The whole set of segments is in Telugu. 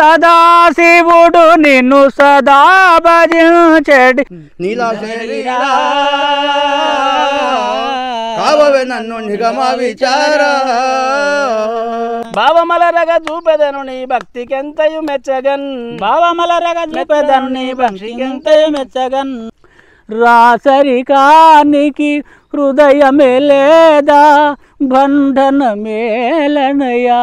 సదాశివుడు నిన్ను సదా భజించెడి నీలా శరీరా కావవే నన్ను నిగమ విచార భావమలరగ చూపెదను నీ భక్తికెంతయు మెచ్చగన్ భావమలరగ చూపెదను నీ భక్తికెంతయు మెచ్చగన్ రాసరికానికి హృదయమే లేదా బంధన మేలనయా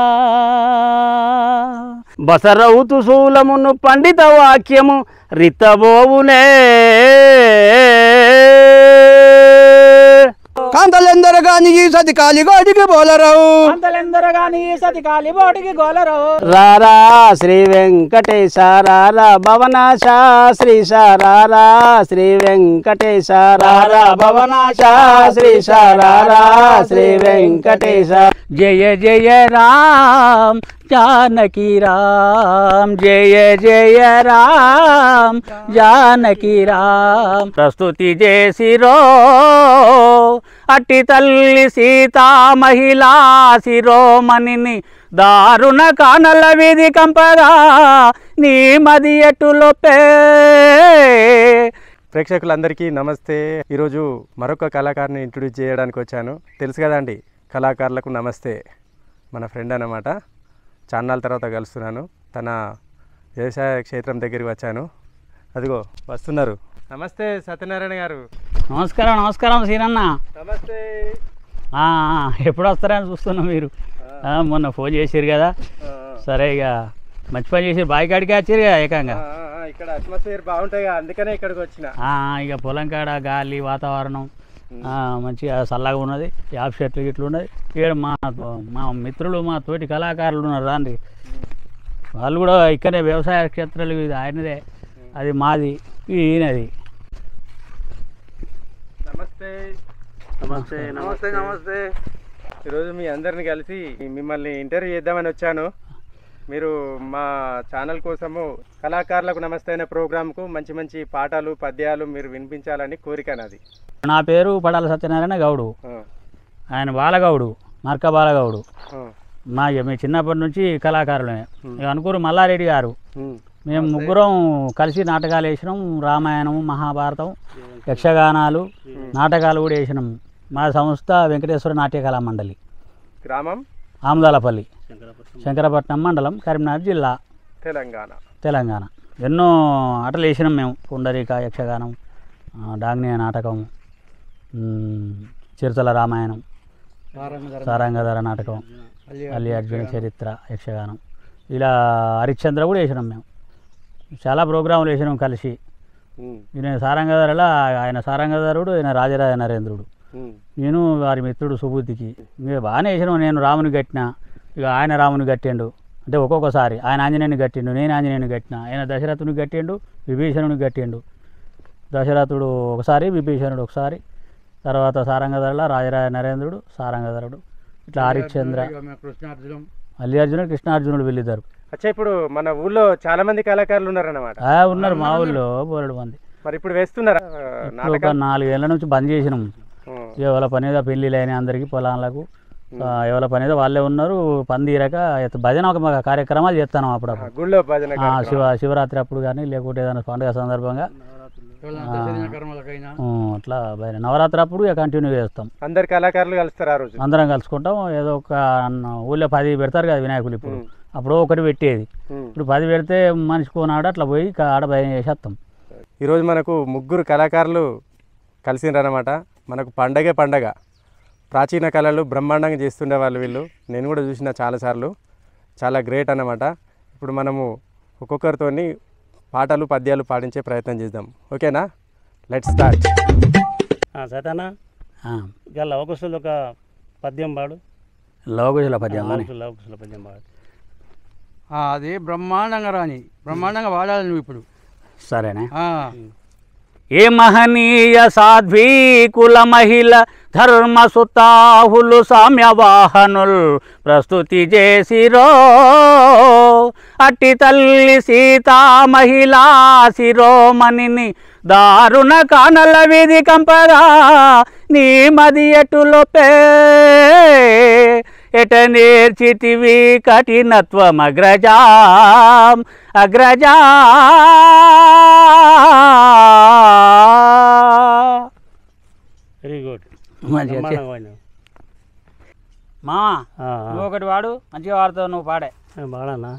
బసరవుతు శూలమును పండిత వాక్యము రితబోవునే కాంతలెందరు గాని ఈ సతి కాలి గోడికి బోలరావు కాంతలెందరు గాని ఈ సతి కాలి బోడికి గోలరావు రారా శ్రీ వెంకటేశ రారా భవనాశ శ్రీశ రారా శ్రీ వెంకటేశ రారా భవనాశ శ్రీశ రారా శ్రీ వెంకటేశ జయ జయ రామ్ जानकी राम जय जय राम जानकी राम प्रस्तुति जयसिरो अट्टी तल्ली सीता महिला शिरोमणिनि दारुण कानल विधि कंपगा नी मది ఎటులోపే ప్రేక్షకులందరికీ నమస్తే. ఈరోజు మరొక కళాకారుని ఇంట్రొడ్యూస్ చేయడానికి వచ్చాను. తెలుసు కదండి కళాకారులకు నమస్తే. మన ఫ్రెండ్ అన్నమాట. చాన్నాళ్ళ తర్వాత కలుస్తున్నాను. తన వ్యవసాయ క్షేత్రం దగ్గరికి వచ్చాను. అదిగో వస్తున్నారు. నమస్తే సత్యనారాయణ గారు. నమస్కారం నమస్కారం సీనన్న. నమస్తే. ఎప్పుడు వస్తారని చూస్తున్నాం. మీరు మొన్న ఫోన్ చేసారు కదా. సరే ఇక మంచి పని చేసారు. బావి కాడికి వచ్చారు కదా ఏకంగా. ఇక్కడ అట్మాస్ఫియర్ బాగుంటాయి అందుకనే ఇక్కడికి వచ్చిన. ఇక పొలం కాడ గాలి వాతావరణం మంచిగా చల్లగా ఉన్నది. యాప్ చెట్లు ఇట్లా ఉన్నది. ఇక్కడ మా మిత్రులు మా తోటి కళాకారులు ఉన్నారు రాండి. వాళ్ళు కూడా ఇక్కడే వ్యవసాయ క్షేత్రాలు. ఇది ఆయనదే, అది మాది, ఈయనది. నమస్తే నమస్తే నమస్తే నమస్తే. ఈరోజు మీ అందరిని కలిసి మిమ్మల్ని ఇంటర్వ్యూ చేద్దామని వచ్చాను. మీరు మా ఛానల్ కోసము కళాకారులకు నమస్తే అనే ప్రోగ్రాంకు మంచి మంచి పాటలు పద్యాలు మీరు వినిపించాలని కోరిక నాది. నా పేరు పడాల సత్యనారాయణ గౌడు. ఆయన బాలగౌడు, మార్క బాలగౌడు. మేము చిన్నప్పటి నుంచి కళాకారులమే. అనుకూరు మల్లారెడ్డి గారు, మేము ముగ్గురం కలిసి నాటకాలు వేసినాం. రామాయణం, మహాభారతం, యక్షగానాలు, నాటకాలు కూడా వేసినాం. మా సంస్థ వెంకటేశ్వర నాట్య కళా మండలి. గ్రామం ఆమదాలపల్లి, శంకరపట్నం మండలం, కరీంనగర్ జిల్లా, తెలంగాణ. ఎన్నో ఆటలు వేసినాం మేము. పుండరీక, యక్షగానం, డాగ్నేయ నాటకం, చిరుతల రామాయణం, సారంగధర నాటకం, అల్లి అర్జున చరిత్ర, యక్షగానం, ఇలా హరిశ్చంద్ర కూడా వేసినాం మేము. చాలా ప్రోగ్రాములు వేసినాం కలిసి. ఈయన సారంగధరలా, ఆయన సారంగధరుడు, ఆయన రాజరాజ నరేంద్రుడు. నేను వారి మిత్రుడు సుబుద్ధికి. మేము బాగానే వేసినాం. నేను రాముని కట్టిన, ఇక ఆయన రాముని కట్టిండు. అంటే ఒక్కొక్కసారి ఆయన ఆంజనేయుని కట్టిండు, నేను ఆంజనేయుని కట్టిన. ఆయన దశరథుని కట్టిండు, విభీషణుని కట్టిండు. దశరథుడు ఒకసారి, విభీషణుడు ఒకసారి. తర్వాత సారంగధరలా రాజరాజ నరేంద్రుడు, సారంగధరుడు, ఇట్లా హరిశ్చంద్ర, అల్లి అర్జునుడు, కృష్ణార్జునుడు వీళ్ళిద్దరు. అచ్చా, ఇప్పుడు మన ఊళ్ళో చాలా మంది కళాకారులు ఉన్నారన్నమాట. ఉన్నారు మా ఊళ్ళో బోలెడు మంది. మరి ఇప్పుడు వేస్తున్నారా? ఒక 4 ఏళ్ళ నుంచి బంద్ చేసినాం. ఎవరి పని మీద పెళ్ళిళ్ళు అయినాయి అందరికీ పొలాలకు. ఎవరి పని మీద వాళ్ళే ఉన్నారు. పని తీరాక భజన ఒక కార్యక్రమాలు చేస్తాను అప్పుడప్పుడు. గుళ్ళో భజన, శివరాత్రి అప్పుడు కానీ, లేకుంటే ఏదైనా పండుగ సందర్భంగా అట్లా నవరాత్రి అప్పుడు కంటిన్యూ చేస్తాం. అందరు కళాకారులు కలుస్తారు ఆ రోజు. అందరం కలుసుకుంటాం. ఏదో ఒక ఊళ్ళో 10 పెడతారు కదా వినాయకులు. ఇప్పుడు అప్పుడు ఒకటి పెట్టేది. ఇప్పుడు 10 పెడితే మనిషి కోనాడు అట్లా పోయి ఆడ భయం చేసేస్తాం. ఈరోజు మనకు ముగ్గురు కళాకారులు కలిసిండ్రన్నమాట. మనకు పండగే పండగ. ప్రాచీన కళలు బ్రహ్మాండంగా చేస్తుండే వాళ్ళు వీళ్ళు. నేను కూడా చూసిన చాలాసార్లు. చాలా గ్రేట్ అన్నమాట. ఇప్పుడు మనము ఒక్కొక్కరితోని పాటలు పద్యాలు పాడించే ప్రయత్నం చేద్దాం. ఓకేనా? Let's start. సతనా ఇక లవకుశలు ఒక పద్యం పాడు. లవకుశల పద్యం పాడు. అది బ్రహ్మాండంగా రాని, బ్రహ్మాండంగా వాడాలి నువ్వు ఇప్పుడు. సరేనా? ఏ మహనీయ సాధ్వీ కుల మహిళ ధర్మ సుతాహులు సామ్యవాహనుల్ ప్రస్తుతి చేసిరో అట్టి తల్లి సీతా మహిళా శిరోమణిని దారుణ కానల విధి కంపగా నీ మది ఎటులోపే ఎట నేర్చితివి కఠినత్వం అగ్రజా అగ్రజా. Very good. మంచిగా మా నువ్వు ఒకటి వాడు, మంచిగా వాడుతావు నువ్వు, పాడే బాడన్నా.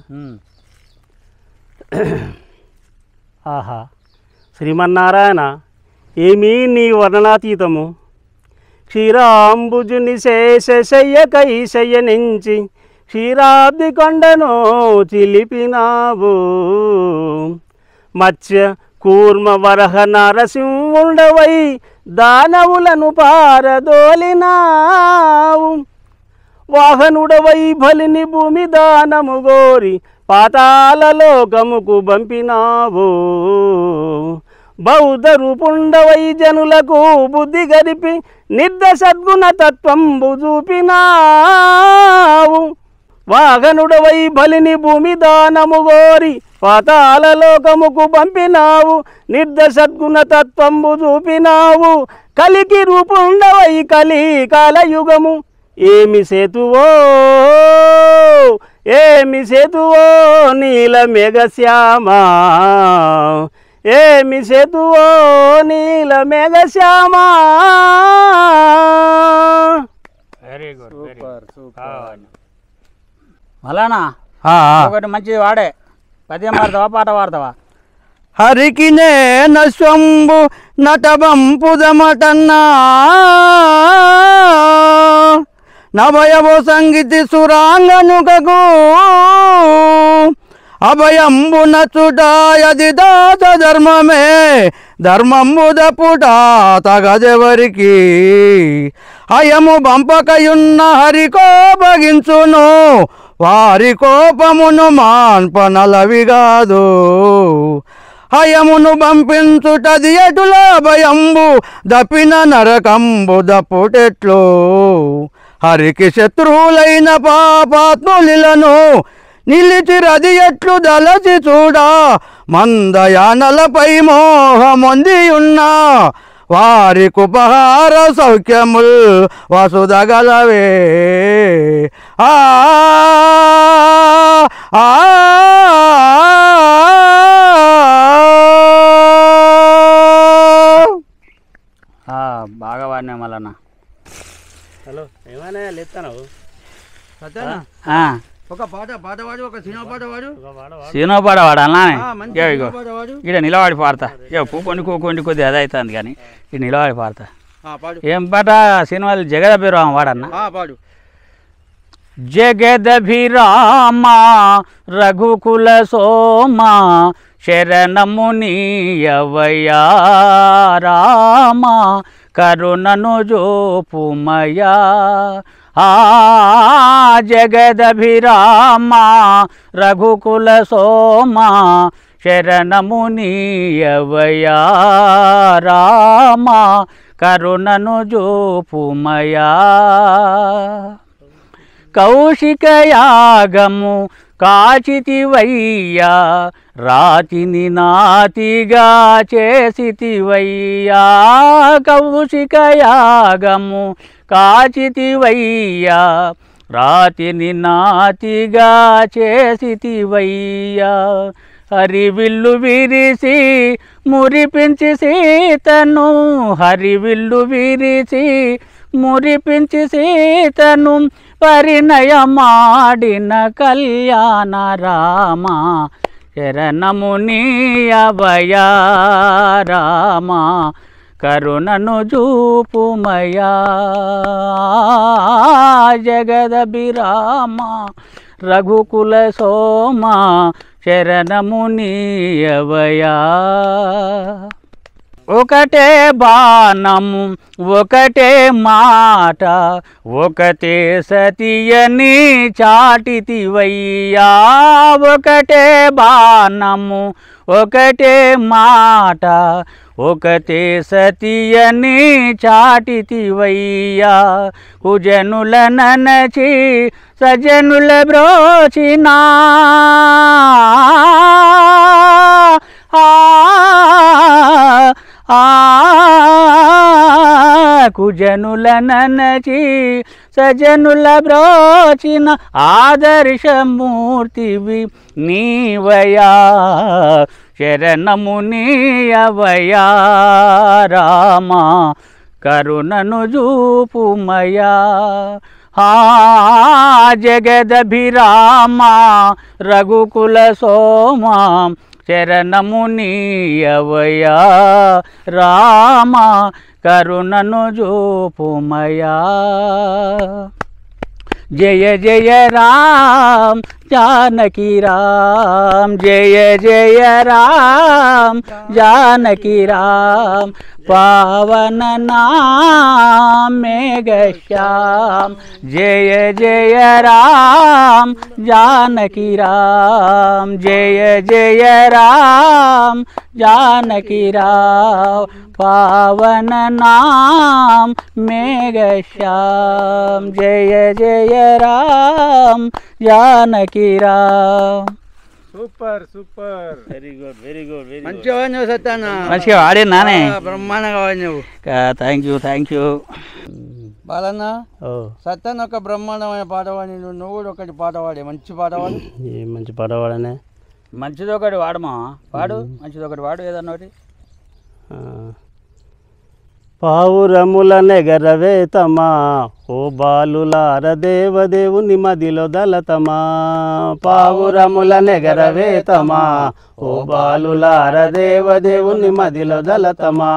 ఆహా శ్రీమన్నారాయణ, ఏమీ నీ వర్ణనాతీతము. క్షీరాంబుజుని శేషశయ్యకైశయ్యనించి క్షీరాబ్ది కొండను చిలిపినావు. మత్స్య కూర్మ వరహ నరసింహుండవై దానవులను పారదోలినావు. వాహనుడవై బలిని భూమి దానము గోరి పాతాళ లోకముకు పంపినావు. బౌద్ధ రూపుండవై జనులకు బుద్ధి గరిపి నిర్దసద్గుణ తత్వంబు చూపినావు. వాహనుడవై బలిని భూమి దానము గోరి పాతాళ లోకముకు పంపినావు. నిర్దసద్గుణ తత్వంబు చూపినావు. కలికి రూపుండవై కలి కాలయుగము ఏమి సేతువో ఏమి సేతువో నీల మేఘశ్యామా. ఏమి సేతువో నీల మేఘశ్యామా. Very good, super super. మలానా ఒకటి మంచిది వాడే, పద్యం వాడతావా పాట వాడతావా? హరికి నశ్వంబు నటబంపుదమటన్నా నభయవో సంగీతి సురాంగనుకకు అభయంబు నచుటాయది దాత ధర్మమే. ధర్మంబుద పుట తగదెవరికి హయము బంపకయున్న హరి కోపగించును. వారి కోపమును మాన్పనలవి కాదు. హయమును పంపించుటది ఎటులా భయంబు దపిన నరకంబు దపుటెట్లు. హరికి శత్రువులైన పాపాత్ములను నిలిచిరది ఎట్లు దలచి చూడా. మందయానలపై మోహమొందియున్న వారికి ఉపహార సౌఖ్యముల్ వసుదగలవే. బాగా వాడినా మళ్ళా. హలో ఏమైనా లేస్తాను. ఒక పాట పాడవాడు, ఒక సినిమా పాడవాడు. సినిమా పాట వాడాలా? ఇక్కడ నిలబడి పాడతా. పూకొని కూకొని కొద్ది అదే అవుతుంది కానీ ఇది నిలబడి పాడతా. ఏం పాట? సినిమాలు జగదభిరామ వాడన్నా. పాడు. జగదభిరామ రఘుకుల సోమ శరణమునీయవయా రామ కరుణను జోపుమయా. జగదభిరామ రఘుకుల సోమ శరణమునీయవయా రామ కరుణను జోపుమయా. కౌశికయాగము కాచితివయ్యా రాతిని నాతిగా చేసితివయ్యా. కౌశికయాగము కాచితివయ్యా రాతిని నాతిగా చేసితివయ్యా. హరివిల్లు విరిసి మురిపించి సీతను హరివిల్లు విరిసి మురిపించి సీతను పరిణయమాడిన కళ్యాణ రామ శరణమునీయవయా రామ కరుణను జూపుమయా. జగదభిరామ రఘుకుల సోమ శరణమునీయవయా. ఒకటే బాణము ఒకటే మాట ఒకటే సతియని చాటితివయ్యా. ఒకటే బాణము ఒకటే మాట ఒకటే సతియని చాటితివయ్యా. కుజనుల ననచి సజనుల బ్రోచినా బహుజనుల ననచి సజనుల బ్రోచిన ఆదర్శమూర్తివి నీవయా శరణము నీయవయా రామా కరుణను చూపుమయా జగదభిరామ రఘుకుల సోమా శరణము నీయవయా రామ కరుణను చూపుమయా జయ జయ రామ్ जानकी राम जय जय राम जानकी राम पावन नाम मेघश्याम जय जय राम जानकी राम जय जय राम जानकी राम पावन नाम मेघश्याम जय जय Ram Janaki Ram super super very good very good very మంచిగా వాడినావు సత్యాన్న మంచిగా వాడినా నానే బ్రహ్మాండంగా వాడినావు థ్యాంక్ యూ బాలన్న సత్యాన్న ఒక బ్రహ్మాండమైన పాట వాడి నువ్వు కూడా ఒకటి పాట వాడే మంచి పాట వాడు మంచి పాట వాడనే మంచిది ఒకటి వాడమా పాడు మంచిది ఒకటి వాడు ఏదన్నా ఒకటి పావురముల నెగరవేతమా ఓ బాలులార దేవదేవుని మదిలో దళతమా పావురముల నెగరవేతమా ఓ బాలులార దేవదేవుని మదిలో దళతమా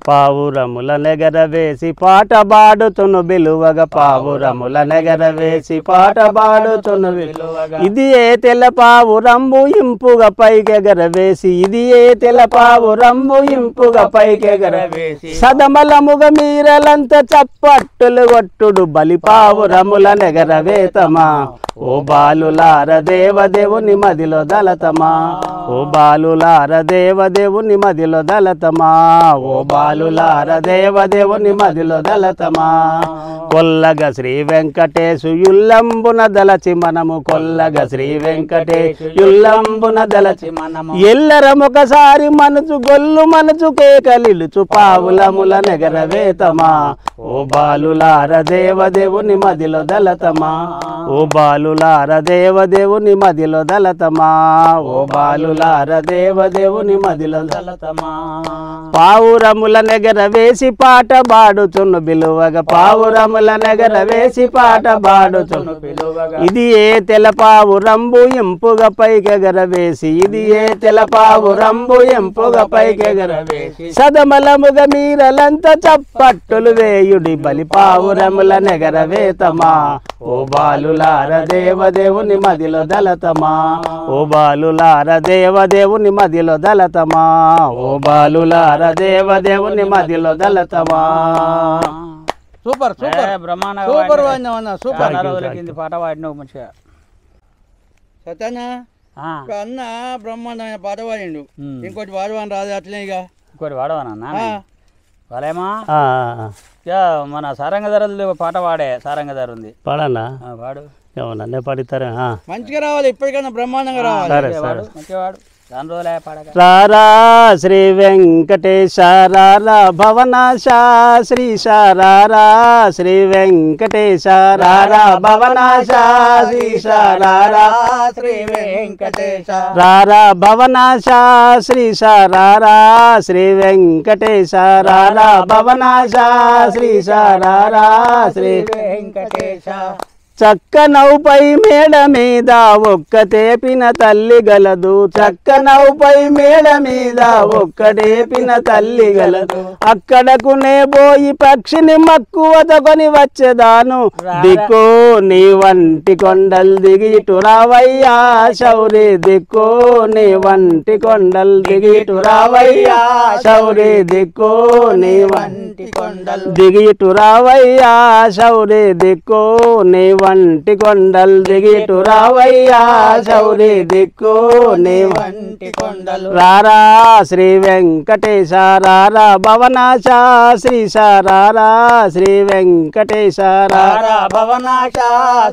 పావురముల నెగరవేసి పాట బాడుతును బిలువగా పావురముల నెగరవేసి పాట బాడుతును బిలువగా ఇది ఏ తెల్ల పావురంబు ఇంపుగా పైకెగరవేసి ఇది ఏ తెల్ల పావురంబు ఇంపుగా పైకెగరవేసి సదమలముగ మీరలంత చప్పట్టులు కొట్టుడు బలిపావురముల నెగరవేతమా ఓ బాలులార దేవదేవుని మదిలో దళతమా ఓ బాలులార దేవదేవుని మదిలో దళతమా ఓ బాలులార దేవదేవుని మదిలో దళతమా కొల్లగ శ్రీ వెంకటేశు యుల్లంబున దళచి మనము కొల్లగ శ్రీ వెంకటేశు యుల్లంబున దళచి మనము ఎల్లరమొకసారి మనసు గొల్లు మనసు కేకలిలుచు పావులముల నెగరవేతమా ఓ బాలులార దేవదేవుని మదిలో దళతమా ఓ బాలులార దేవదేవుని మదిలో దళతమా ఓ బాలులార దేవదేవుని మదిలో దళతమా పావురముల నెగర వేసి పాట బాడుచును బిలువగా పావురముల నెగర వేసి పాట బాడుచును బిలువగా ఇది ఏ తెలపావురంబు ఎంపుగా పైకెగర వేసి ఇది ఏ తెలపావురంబు ఎంపుగా పైకెగర వేసి సదమలముగ మీరలంత చప్పట్టులు వేయుడి బలి పావురముల నెగర వేతమా ఓ బాలులార దేవదేవుని మదిలో దళతమా ఓ బాలులార దేవదేవుని మదిలో దళతమా ఓ బాలులార దేవదేవుని మదిలో దళతమా సూపర్ సూపర్ బ్రహ్మాండంగా సూపర్ వాడినావు అన్న సూపర్ రోజుల కింద పాట వాడినావు మంచిగా సత్యాన్న అన్న బ్రహ్మాండమైన పాట వాడిండు ఇంకోటి వాడవాని రాదు అట్లే ఇక ఇంకోటి వాడవానా వాళ్ళేమా మన సారంగధరది పాట వాడే సారంగధర ఉంది పాడన్నా వాడు నన్నే పాడిస్తారా మంచిగా రావాలి ఇప్పటికైనా బ్రహ్మాండంగా రావాలి వాడు మంచిగా వాడు దాని రోజులే పాడక రారా శ్రీ వెంకటేశ రారా భవనాశ శ్రీ రారా శ్రీ వెంకటేశ రారా భవనాశ శ్రీ రారా శ్రీ వెంకటేశ రారా భవనాశ శ్రీ రారా శ్రీ వెంకటేశ రారా భవనాశ శ్రీ రారా శ్రీ వెంకటేశ చక్క నౌపై మేడ మీద ఒక్కటేపిన తల్లి గలదు చక్క నౌపై మేడ మీద ఒక్కటేపిన తల్లి గలదు అక్కడకునే పోయి పక్షిని మక్కువతకొని వచ్చేదాను దిక్కు నీ వంటి కొండలు దిగిటు రావయ్యా శౌరి దిక్కు నీ వంటి కొండలు దిగిటు రావయ్యా శౌరి దిక్కు నీ వంటి కొండలు దిగిటు రావయ్యా శౌరి దిక్కు నీ వంటి కొండలు దిగిటు రావయ్యా శౌరి దిక్కు నీ వంటి కొండలు రారా శ్రీ వెంకటేశ రారా భవనాశ శ్రీశ రారా శ్రీ వెంకటేశ రారా భవనాశ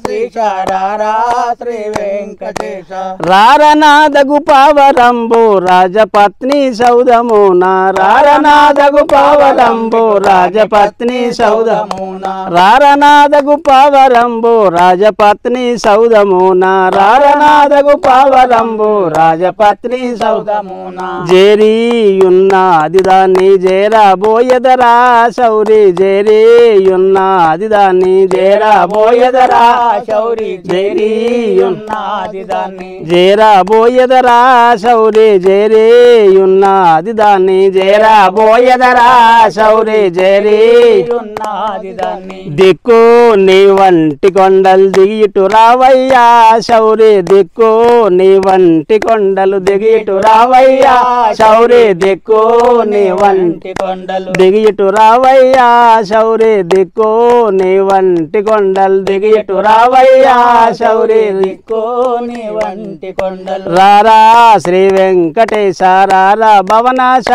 శ్రీశ రారా శ్రీ వెంకటేశ రారనాదగు పావరంబు రాజపత్ని సౌదమున రారనాదగు పావరంబు రాజపత్ని సౌదమున రారనాదగు పావరంబు రాజపత్ని సౌదమున రారనాదగు పావరంబు రాజపత్ని సౌదమున జేరియున్నది దాన్ని జేరాబోయదరా శౌరి జేరియున్నది దాన్ని జేరాబోయదరా శౌరి జేరియున్నది దాన్ని జేరాబోయదరా శౌరి జేరియున్నది దాన్ని జేరాబోయదరా శౌరి జేరియున్నది దాన్ని దిక్కు నీ వంటి కొండలు దిగిటు రావయ్యా శౌరి దిక్కు నీ వంటి కొండలు దిగిటు రావయ్యా శౌరి దిక్కు నీ వంటి కొండలు దిగిటు రావయ్యా శౌరి దిక్కు నీ వంటి కొండలు దిగిటు రావయ్యా శౌరి దిక్కు నీ వంటి కొండలు రారా శ్రీ వెంకటేశ రారా భవనాశ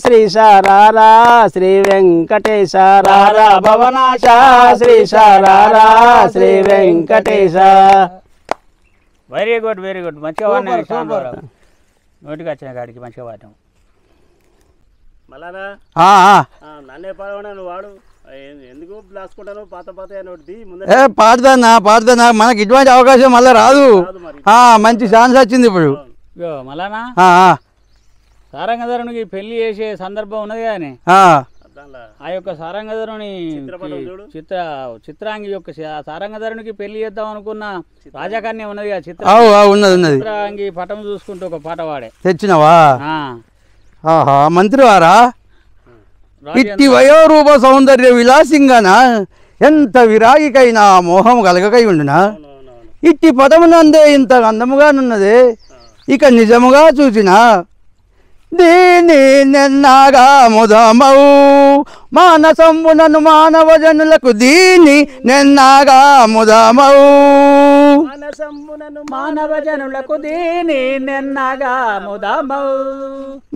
శ్రీశ రారా శ్రీ వెంకటేశ రారా భవనాశ శ్రీశ రారా శ్రీ వెంకటేశ. వెరీ గుడ్ మంచిగా వాడినావు. నోటికి వచ్చిన కాడికి మంచిగా వాడటం. మళ్ళా నన్నే పడవనా నువ్వు వాడు ఎందుకు రాసుకుంటాను పాత పాత పాడుతున్నా మనకి ఇటువంటి అవకాశం మళ్ళీ రాదు. మంచి ఛాన్స్ వచ్చింది ఇప్పుడు. మళ్ళానా సారంగధరునికి పెళ్లి చేసే సందర్భం ఉన్నది కానీ ఆ యొక్క సారంగధరుని చిత్రాంగి యొక్క సారంగధరునికి పెళ్లి చేద్దాం అనుకున్న రాజకన్య ఉన్నది కదా చిత్రాంగి పటం చూసుకుంటూ ఒక పాట వాడే తెచ్చినవా? మంత్రివారా ఇట్టి వయోరూప సౌందర్య విలాసింగాన ఎంత విరాగికైనా మోహం కలగకై ఉండునా ఇట్టి పదమునందే ఇంత అందముగానున్నదే ఇక నిజముగా చూసిన దీని నెన్నాగా ముదమౌ మానసంబునను మానవ జనులకు దీని నెన్నాగా ముదమౌ మానవ జనులకు దీని నెన్నగా ముదమౌ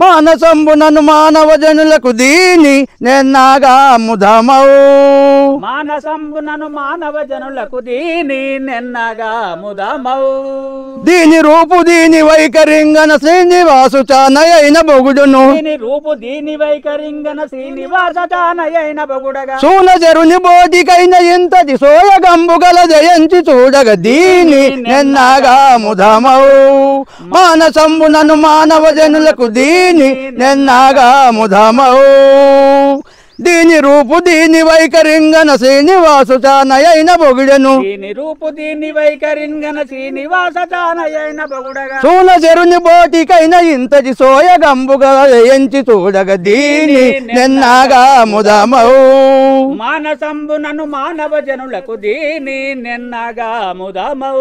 మానసంబునను మానవ జనులకు దీని నెన్నగా ముదమౌ మానసంబునను మానవ జనులకు దీని నెన్నగా ముదమౌ దీని రూపు దీని వైఖరింగన శ్రీనివాసు చానయైన బొగుడును దీని రూపు దీని వైఖరింగన శ్రీనివాస చానయైన బొగుడగా సూన జరుని బోటికైన ఇంతటి సోయగంబు గల జయంచి చూడగ దీని నెన్నగా ముదమౌ మానసంబునను మానవ జనులకు దీని నెన్నగా ముదమౌ దీని రూపు దీని వైఖరింగన శ్రీనివాసు చానయైన బొగుడను దీని రూపు దీని వైఖరింగన శ్రీనివాస చానయైన బొగుడగా సూన జరుని బోటికైన ఇంతటి సోయగంబుగా జయంచి చూడగ దీని నెన్నగా ముదమౌ మానసంబునను మానవ జనులకు దీని నెన్నగా ముదమౌ.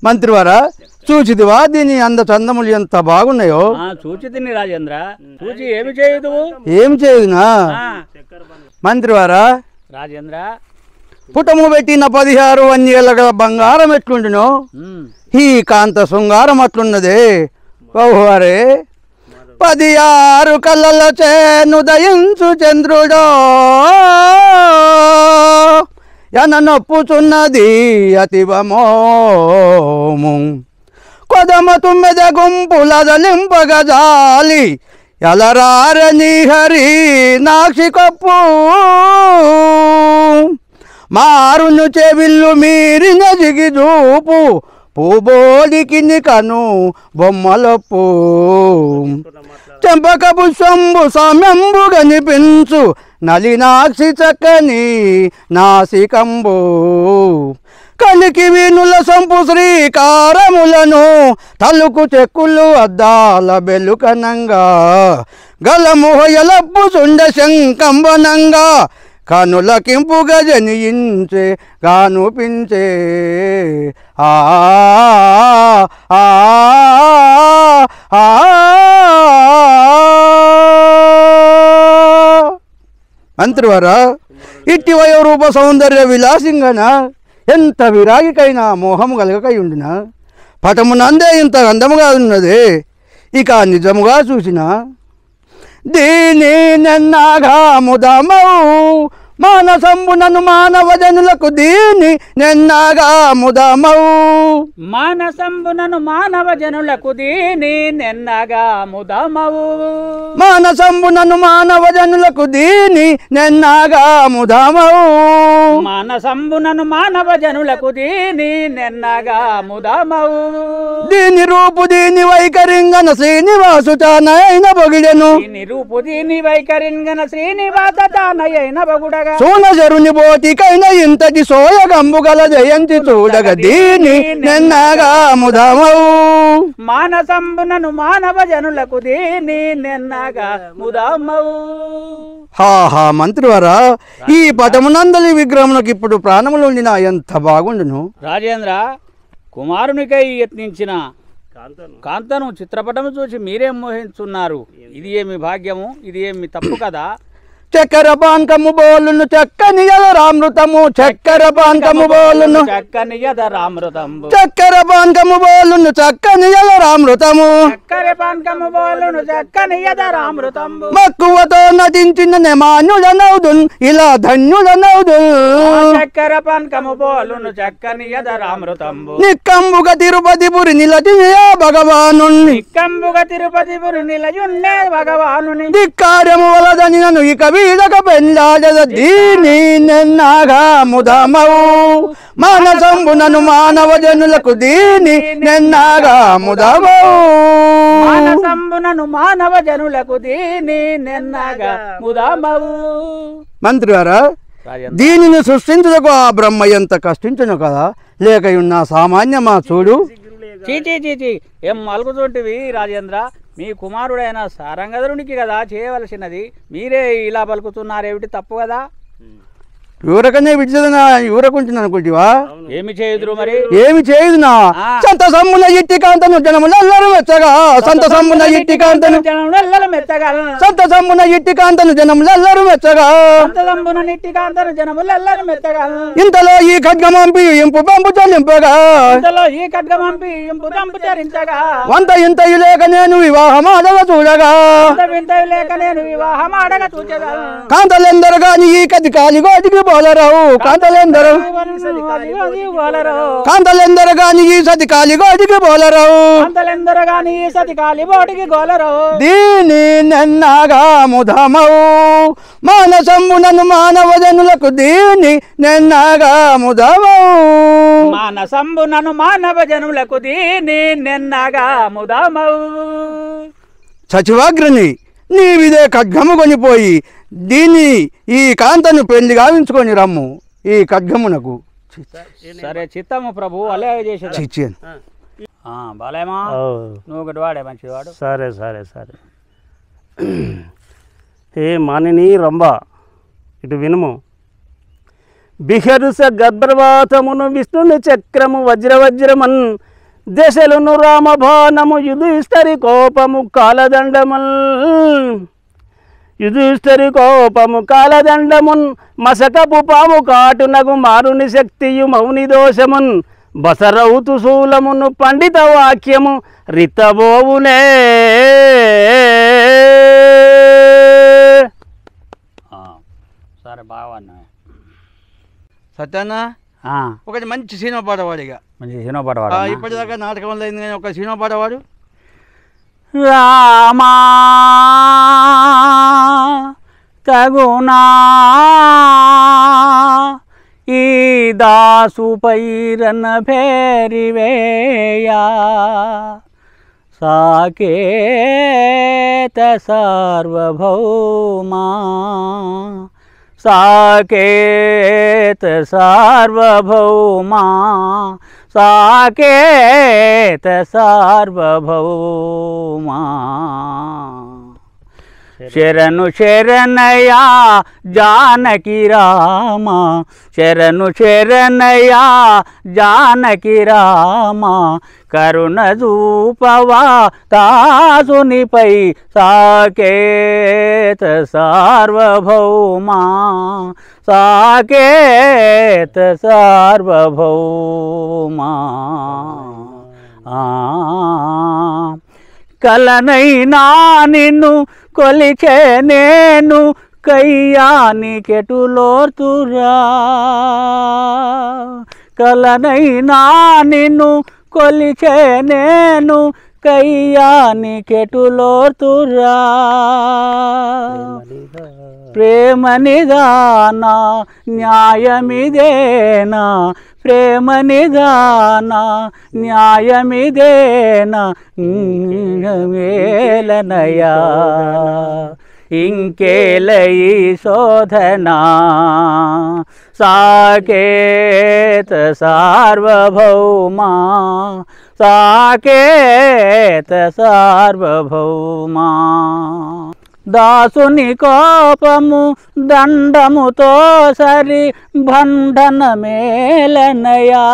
మంత్రివారా చూచిదివా దీని అంద చందములు ఎంత బాగున్నాయో? చూచితిని రాజేంద్ర. చూచి ఏమి చేయదు? ఏం చేయునా మంత్రివారా? రాజేంద్ర పుటము పెట్టిన 16 వన్యేళ్ళ బంగారం ఎట్లుండునో ఈ కాంత శృంగారం అట్లున్నదే బహువారే 16 కళ్ళల చేనుదయించు చంద్రుడో ఎన నొప్పుచున్నది అతివమోము కొదమ తుమ్మెద గుంపులదలింపగజాలి ఎలరారని హరి నాక్షి కప్పు మారును చెవిల్లు మీరిన జిగి చూపు పూబోడికి కను బొమ్మలొప్పు చెంపక పుష్పంబు సామ్యంబు కనిపించు నలినాక్షి చక్కని నాసికంబు కలికి వీనుల సంపు శ్రీకారములను తలుకు చెక్కులు అద్దాల బెలుకనంగా గలము హొయలప్పు సుండ శంకంబనంగా కనులకింపుగా జనియించే గానుపించే ఆ మంత్రివారా ఇట్టి వయోరూప సౌందర్య విలాసింగన ఎంత విరాగికైనా మోహము కలగకై ఉండిన పటమునందే ఇంత అందముగా ఉన్నదే ఇక నిజముగా చూసిన దీని నెన్నాగా ముదమౌ మానసంబునను మానవ జనులకు దీని నెన్నాగా ముదమౌ మానసంబునను మానవ జనులకు దీని నెన్నగా ముదమవు మానసంబునను మానవ జనులకు దీని నెన్నాగా ముదమౌ మానసంబునను మానవ జనులకు దీని నెన్నగా ముదమవు దీని రూపు దీని వైఖరింగన శ్రీనివాసు తానైన బొగిడెను దీని రూపు దీని వైఖరింగన శ్రీనివాస తానయైన బగుడగా సోనజరుని బోటికైన ఇంతటి సోయగంబు గల జయంతి చూడగ దీని నెన్నగా ముదమౌ మానసంబునను మానవ జనులకు దీని నెన్నగా ముదమవు హాహా మంత్రివారా ఈ పటమునందలి విగ్రహమునకు ఇప్పుడు ప్రాణములు ఉండినా ఎంత బాగుండును. రాజేంద్ర కుమారునికై యత్నించిన కాంతను చిత్రపటము చూసి మీరేం మోహించున్నారు. ఇది ఏమి భాగ్యము, ఇది ఏమి తప్పు కదా. చక్కెర పానకము బోలును చక్కని ఎదరామృతము చక్కెర పానకము బోలును చక్కని ఎదరామృతము చక్కెర పానకము బోలును చక్కని ఎదరామృతము చక్కర పానకము బోలును చక్కని ఎదరామృతము మక్కువతో నటించిన నెమాన్యుడనవుదున్ ఇలా ధన్యుడనవుదున్ చక్కర పానకము బోలును చక్కని ఎదరామృతము నిక్కంబుగ తిరుపతిపురి నిలచియ భగవాను నిక్కంబుగ తిరుపతిపురి నిలయున్నే భగవానుని ధిక్కారము వలదని నన్ను ఇక వీడక పెళ్ళాడద దీని నెన్నాగా ముదమౌ మానసంబునను మానవ జనులకు దీని నెన్నాగా ముదమౌ మానసంబునను మానవ జనులకు దీని నెన్నగా ముదమవు. మంత్రివారా దీనిని సృష్టించుటకు ఆ బ్రహ్మ ఎంత కష్టించును కదా లేకయున్న సామాన్యమా చూడు. చీచీ చీచీ ఏం మలుగుతుంటివి రాజేంద్ర. మీ కుమారుడైన సారంగధరునికి కదా చేయవలసినది, మీరే ఇలా పలుకుతున్నారేమిటి తప్పు కదా. ఊరకనే విడిచదనా ఊరకుంటున్నా అనుకుంటివా ఏమి చేయుదురు మరి ఏమి చేయుదునా సంత సమ్మున ఇట్టి కాంతను జనములెల్లరూ మెచ్చగా సంత సమ్మున ఇట్టి కాంతను జనములెల్లరూ మెచ్చగా సంత సమ్మున ఇట్టి కాంతను జనములెల్లరూ మెచ్చగా సంత సమ్మున ఇట్టి కాంతను జనములెల్లరూ మెచ్చగా ఇంతలో ఈ ఖడ్గమంపి ఇంపు పంపు చెల్లింపగా ఇంతలో ఈ ఖడ్గమంపి ఇంపు పంపు చరించగా వంత ఇంతయు లేక నేను వివాహమాడగా చూడగా వింతయు లేక నేను వివాహమాడగా చూచగా కాంతలెందరు గాని ఈ కది కాలిగోటికి బోలరావు కాంతలెందరు కాంతలెందరు గాని ఈ సతి కాలిగోటికి బోలరావు కాంతలెందరు గాని ఈ సతి కాలిగోటికి గోలరావు దీని నెన్నాగా ముదమౌ మానసంబునను మానవ జనులకు దీని నెన్నాగా ముదమౌ మానసంబునను మానవ జనులకు దీని నెన్నగా ముదమౌ. సచివాగ్రని నీవిదే ఖడ్గము కొనిపోయి దీన్ని ఈ కాంతను పెళ్లి గావించుకొని రమ్ము ఈ ఖడ్గమునకు. సరే చిత్తము ప్రభు అలాగే చేసేది. చిచ్చి బాలేమా నువ్వు ఒకటి వాడే మంచివాడు. సరే సరే సరే. ఏ మానిని రంభ ఇటు వినుము. బిహరుస గర్భవాతమును విష్ణుని చక్రము వజ్రవజ్రమన్ దశలును రామభానము యుధిష్ఠరి కోపము కాలదండమల్ యుధిష్ఠరి కోపము కాలదండమున్ మసకపు పాము కాటునగు మారుని శక్తియు మౌని దోషమున్ బసరౌతు శూలమును పండిత వాక్యము రితబోవునే. సరే బావన్న సత్యాన్న ఒకటి మంచి సినిమా పాడవాడిగా మంచి సినిమా పాడవాడు. ఇప్పటిదాకా నాటకంలో అయింది కానీ ఒక సినిమా పాడవాడు. రామా తగునా ఈ దాసు పైరన భేరివేయా సాకేత సార్వభౌమా సాకేత సార్వభౌమా సాకేత సార్వభౌమా శరణు శరణయ్యా జానకి రామ శరణు శరణయ్యా జానకి రామ కరుణ చూపవా దాసునిపై సాకేత సార్వభౌమా సాకేత సార్వభౌమా కలనైనా నిన్ను కొలిచే నేను కయ్యానికెటులోర్తురా కలనైనా నిన్ను కొలిచే నేను కయ్యానికెటులోర్తురా ప్రేమ నిదానా న్యాయమిదేనా ప్రేమ నిదానా న్యాయమిదేనా మేలనయా ఇంకేలయి శోధనా సాకేత సార్వభౌమా సాకేత సార్వభౌమా దాసుని కోపము దండముతో సరి బంధన మేలనయా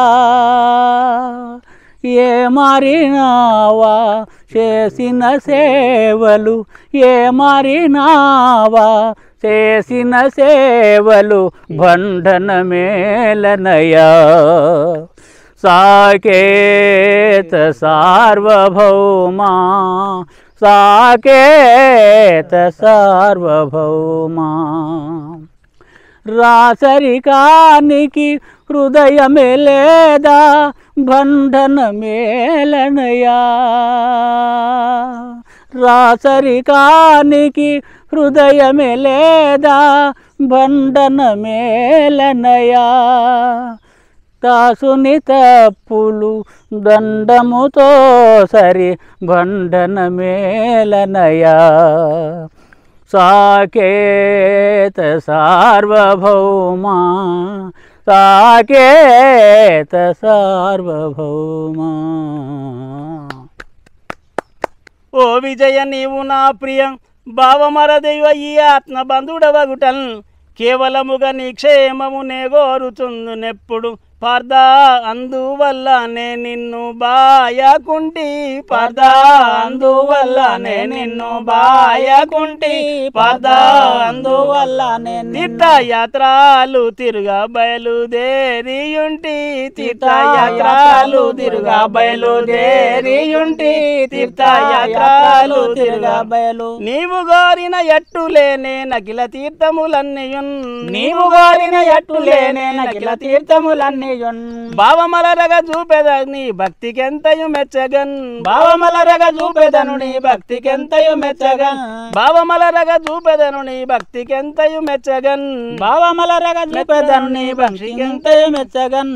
ఏ మారినావా చేసిన సేవలు ఏ మారినావా చేసిన సేవలు బంధన మేలనయా సాకేత సార్వభౌమా సాకేత సార్వభౌమా రాసరికానికి హృదయమే లేదా బంధన మేలనయా రాసరికానికి హృదయమే లేదా బంధన మేలనయా దాసుని తప్పులు దండముతో సరి బంధన మేలనయా సాకేత సార్వభౌమా సాకేత సార్వభౌమా ఓ విజయ నీవు నా ప్రియ భావమరదైవ ఈ ఆత్మ బంధుడవగుటల్ కేవలముగా నీ క్షేమమునే గోరుచుందునెప్పుడు పార్థ అందువల్లనే నిన్ను బాయకుంటి పార్థ అందువల్లనే నిన్ను బాయకుంటి పార్థ అందువల్లనే తీర్థయాత్రలు తిరుగా బయలుదేరియుంటి తీర్థయాత్రలు తిరుగా బయలుదేరియుంటి తీర్థయాత్రలు తిరుగా బయలు నీవు గోరిన ఎట్టులేనే నకిల తీర్థములన్నీయున్ నీవు గోరిన ఎట్టులేనే నకిల తీర్థములన్నీ భావమలరగ చూపెదను నీ భక్తికెంతయు మెచ్చగన్ భావమలరగ చూపెదను నీ భక్తికెంతయు మెచ్చగన్ భావమలరగ చూపెదను నీ భక్తికెంతయు మెచ్చగన్ భావమలరగ చూపెదను నీ భక్తికెంతయు మెచ్చగన్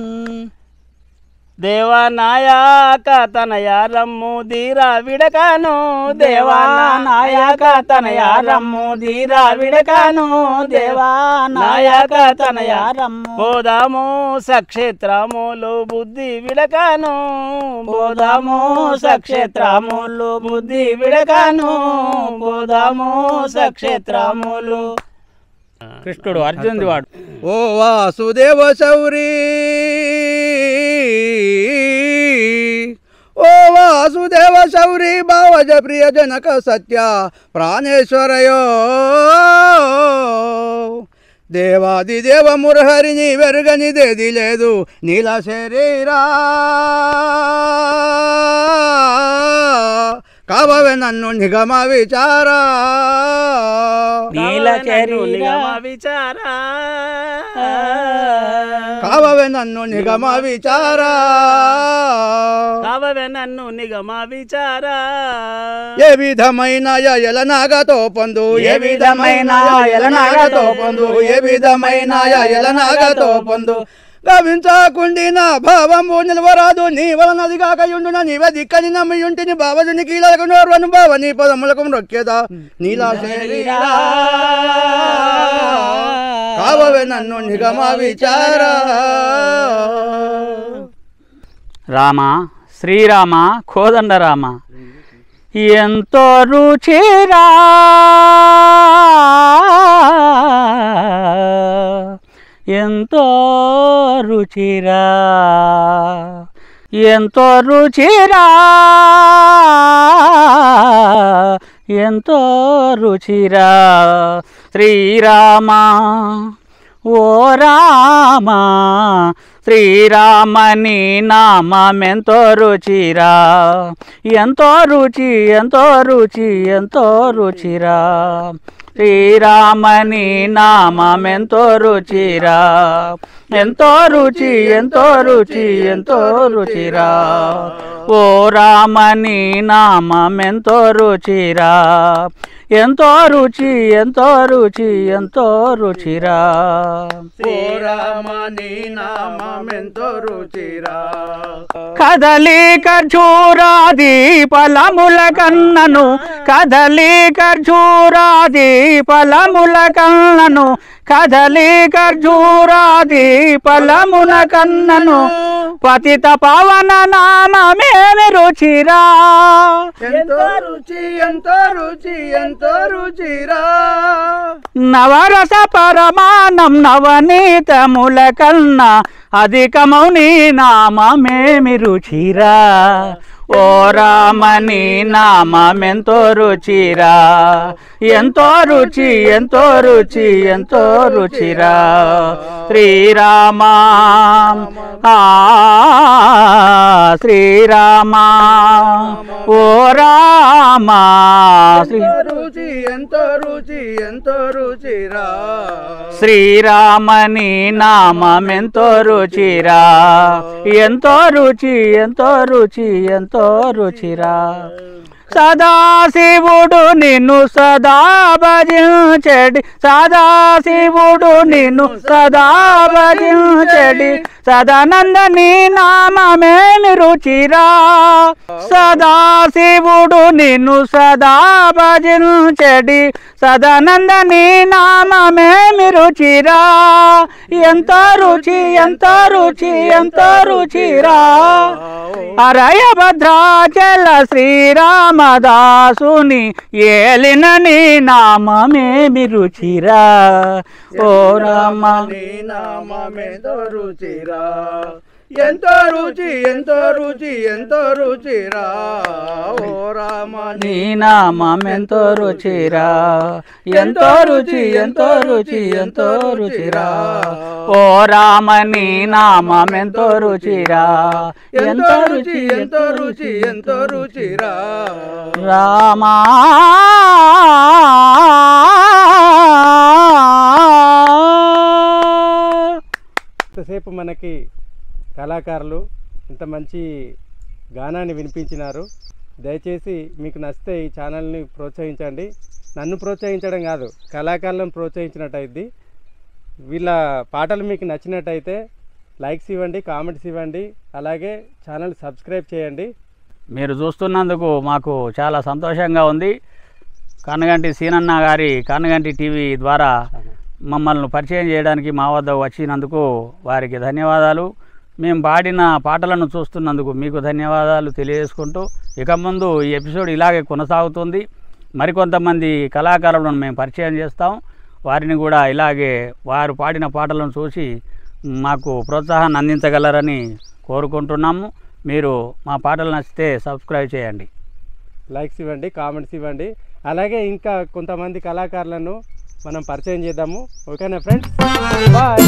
దేవానాయక తనయ రమ్ము ధీరా విడకాను దేవానాయక తనయ రమ్ము ధీరా విడకాను దేవానాయక తనయ రమ్ము పోదాము సక్షేత్రములు బుద్ధి విడకాను పోదాము సక్షేత్రములు బుద్ధి విడకాను పోదాము సక్షేత్రములు కృష్ణుడు అర్జునుడి వాడు ఓ వాసుదేవ శౌరీ ఓ వాసుదేవ శౌరీ భావజ ప్రియ జనక సత్య ప్రాణేశ్వరయో దేవాది దేవ మురహరిని వెరుగనిదేది లేదు నీల శరీరా కావవే నన్ను నిగమ విచారా నీల నిగమ విచారా కావవే నన్ను నిగమ విచారా కావవే నన్ను నిగమ విచారా ఏ విధమైన ఎలనాగతో పొందు ఏ విధమైన ఎలనాగతో పొందు ఏ విధమైన ఎలనాగతో పొందు గవించకుండి నా భావము నిలవరాదు నీ వలనది కాకయుండున నీవే దిక్కని నమ్మియుంటిని బావజుని కీలకు నోర్వను బావ నీ పదములకు రొక్కేదా నీలా శరీరా కావవే నన్ను నిగమ విచారా రామ శ్రీరామ కోదండరామ ఎంతో రుచిరా ఎంతో రుచిరా ఎంతో రుచిరా ఎంతో రుచిరా శ్రీరామ ఓ రామ శ్రీరామని నామెంతో రుచిరా ఎంతో రుచి ఎంతో రుచి ఎంతో రుచిరా శ్రీరామని నామెంతో రుచిరా ఎంతో రుచి ఎంతో రుచి ఎంతో రుచిరా ఓ రామని నామెంతో రుచిరా ఎంతో రుచి ఎంతో రుచి ఎంతో రుచిరా ఓ రామని నామెంతో రుచిరా కదలి ఖర్జూరాది ఫలముల కన్నను కదలి ఖర్జూరాది ఫలముల కన్నను కదలి ఖర్జూరాది ఫలముల కన్నను పతిత పవన నామమేమి రుచిరా ఎంతో రుచి ఎంతో రుచి ఎంతో రుచిరా నవరస పరమానం నవనీతముల కన్నా అధికమౌని నామమేమి రుచిరా ఓ రామని నామెంతో రుచిరా ఎంతో రుచి ఎంతో రుచి ఎంతో రుచిరా శ్రీరామ శ్రీరామ ఓ రామ రుచి ఎంతో రుచి ఎంతో రుచిరా శ్రీరామని నామెంతో రుచిరా ఎంతో రుచి ఎంతో రుచి ఎంతో రుచిరా సదాశివుడు నిన్ను సదా భజించెడి సదాశివుడు నిన్ను సదా భజించెడి సదానందని నామమేమి రుచిరా సదాశివుడు నిన్ను సదా భజించెడి సదానందని నామమేమి రుచిరా ఎంతో రుచి ఎంతో రుచి ఎంతో రుచిరా అరయ భద్రాచల శ్రీరామదాసుని ఏలిన నీ నామమేమి రుచిరా ఓ రామ నామెంతో రుచిరా ఎంతో రుచి ఎంతో రుచి ఎంతో రుచిరా ఓ రామ నీ నామెంతో రుచిరా ఎంతో రుచి ఎంతో రుచి ఎంతో రుచిరా ఓ రామ నీ నామెంతో రుచిరా ఎంతో రుచి ఎంతో రుచి ఎంతో రుచిరా రామా ఇంతసేపు మనకి కళాకారులు ఇంత మంచి గానాన్ని వినిపించినారు. దయచేసి మీకు నచ్చితే ఈ ఛానల్ని ప్రోత్సహించండి. నన్ను ప్రోత్సహించడం కాదు, కళాకారులను ప్రోత్సహించినట్టయిద్ది. వీళ్ళ పాటలు మీకు నచ్చినట్టయితే లైక్స్ ఇవ్వండి, కామెంట్స్ ఇవ్వండి, అలాగే ఛానల్ సబ్స్క్రైబ్ చేయండి. మీరు చూస్తున్నందుకు మాకు చాలా సంతోషంగా ఉంది. కన్నగంటి సీనన్న గారి కన్నగంటి టీవీ ద్వారా మమ్మల్ని పరిచయం చేయడానికి మా వద్ద వచ్చినందుకు వారికి ధన్యవాదాలు. మేము పాడిన పాటలను చూస్తున్నందుకు మీకు ధన్యవాదాలు తెలియజేసుకుంటూ ఇక ముందు ఈ ఎపిసోడ్ ఇలాగే కొనసాగుతుంది. మరికొంతమంది కళాకారులను మేము పరిచయం చేస్తాం. వారిని కూడా ఇలాగే వారు పాడిన పాటలను చూసి మాకు ప్రోత్సాహాన్ని అందించగలరని కోరుకుంటున్నాము. మీరు మా పాటలు నచ్చితే సబ్స్క్రైబ్ చేయండి, లైక్స్ ఇవ్వండి, కామెంట్స్ ఇవ్వండి. అలాగే ఇంకా కొంతమంది కళాకారులను మనం పరిచయం చేద్దాము. ఓకేనా ఫ్రెండ్స్? బాయ్.